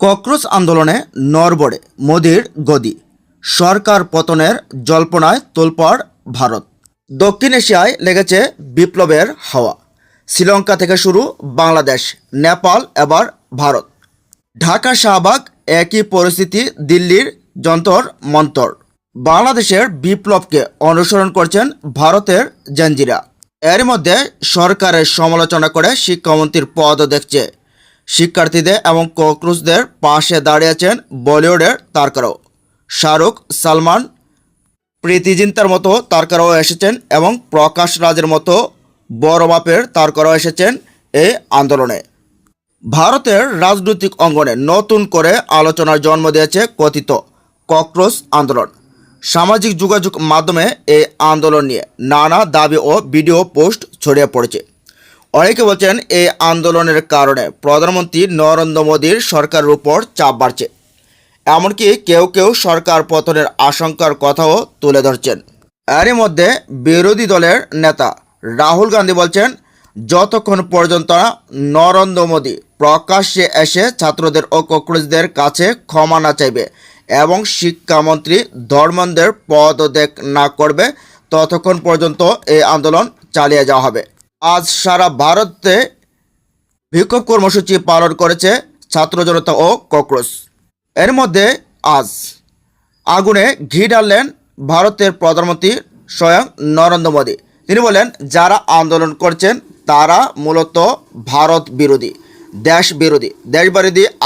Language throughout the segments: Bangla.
ককরোচ আন্দোলনে নড়বড়ে মোদির গদি, সরকার পতনের জল্পনায় তোলপাড় ভারত। দক্ষিণ এশিয়ায় লেগেছে বিপ্লবের হাওয়া। শ্রীলঙ্কা থেকে শুরু বাংলাদেশ, নেপাল, এবার ভারত। ঢাকা শাহবাগ একই পরিস্থিতি, দিল্লির যন্তর মন্তর। বাংলাদেশের বিপ্লবকে অনুসরণ করছেন ভারতের জঞ্জিরা। এর মধ্যে সরকারের সমালোচনা করে শিক্ষামন্ত্রীর পদও দেখছে। শিক্ষার্থীদের এবং ককরোচদের পাশে দাঁড়িয়েছেন বলিউডের তারকারাও। শাহরুখ, সালমান, প্রীতি জিন্তার মতো তারকারাও এসেছেন এবং প্রকাশ রাজের মতো বড় মাপের তারকারাও এসেছেন এই আন্দোলনে। ভারতের রাজনৈতিক অঙ্গনে নতুন করে আলোচনার জন্ম দিয়েছে কথিত ককরোচ আন্দোলন। সামাজিক যোগাযোগ মাধ্যমে এই আন্দোলন নিয়ে নানা দাবি ও ভিডিও পোস্ট ছড়িয়ে পড়েছে। অনেকে বলছেন এই আন্দোলনের কারণে প্রধানমন্ত্রী নরেন্দ্র মোদীর সরকারের উপর চাপ বাড়ছে। এমনকি কেউ কেউ সরকার পতনের আশঙ্কার কথাও তুলে ধরছেন। এরই মধ্যে বিরোধী দলের নেতা রাহুল গান্ধী বলছেন, যতক্ষণ পর্যন্ত নরেন্দ্র মোদী প্রকাশ্যে এসে ছাত্রদের ও ককরোচদের কাছে ক্ষমা না চাইবে এবং শিক্ষামন্ত্রী ধর্মেন্দ্রের পদত্যাগ না করবে, ততক্ষণ পর্যন্ত এই আন্দোলন চালিয়ে যাওয়া হবে। আজ সারা ভারতে বিক্ষোভ কর্মসূচি পালন করেছে ছাত্র জনতা ও ককরোচ। এর মধ্যে আজ আগুনে ঘি ঢাললেন ভারতের প্রধানমন্ত্রী স্বয়ং নরেন্দ্র মোদী। তিনি বলেন, যারা আন্দোলন করছেন তারা মূলত ভারত বিরোধী, দেশ বিরোধী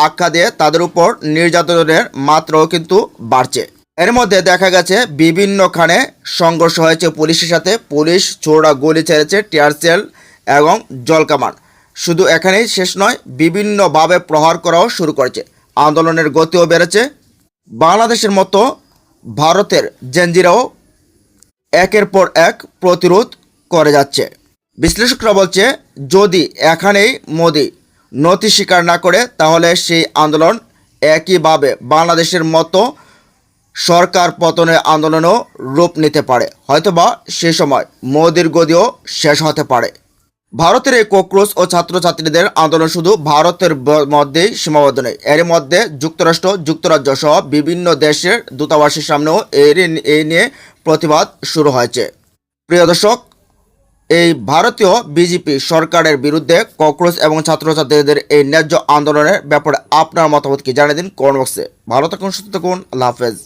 আখ্যা দিয়ে তাদের উপর নির্যাতনের মাত্রাও কিন্তু বাড়ছে। এর মধ্যে দেখা গেছে বিভিন্নখানে সংঘর্ষ হয়েছে পুলিশের সাথে। পুলিশ ছোড়া গুলি ছেড়েছে, টিয়ার সেল এবং জলকামান। শুধু এখানেই শেষ নয়, বিভিন্নভাবে প্রহার করাও শুরু করেছে। আন্দোলনের গতিও বেড়েছে। বাংলাদেশের মতো ভারতের জঞ্জিরাও একের পর এক প্রতিরোধ করে যাচ্ছে। বিশ্লেষকরা বলছে, যদি এখানেই মোদি নতি স্বীকার না করে, তাহলে সেই আন্দোলন একইভাবে বাংলাদেশের মতো সরকার পতনের আন্দোলনও রূপ নিতে পারে। হয়তোবা সে সময় মোদির গদিও শেষ হতে পারে। ভারতের এই ককরোচ ও ছাত্রছাত্রীদের আন্দোলন শুধু ভারতের মধ্যেই সীমাবদ্ধ নেই। এর মধ্যে যুক্তরাজ্য সহ বিভিন্ন দেশের দূতাবাসের সামনেও এই নিয়ে প্রতিবাদ শুরু হয়েছে। প্রিয় দর্শক, এই ভারতীয় বিজেপি সরকারের বিরুদ্ধে ককরোচ এবং ছাত্রছাত্রীদের এই ন্যায্য আন্দোলনের ব্যাপারে আপনার মতামত কি জানিয়ে দিন কমেন্ট বক্সে। ভালো থাকুন, সুস্থ থাকুন, আল্লাহ হাফেজ।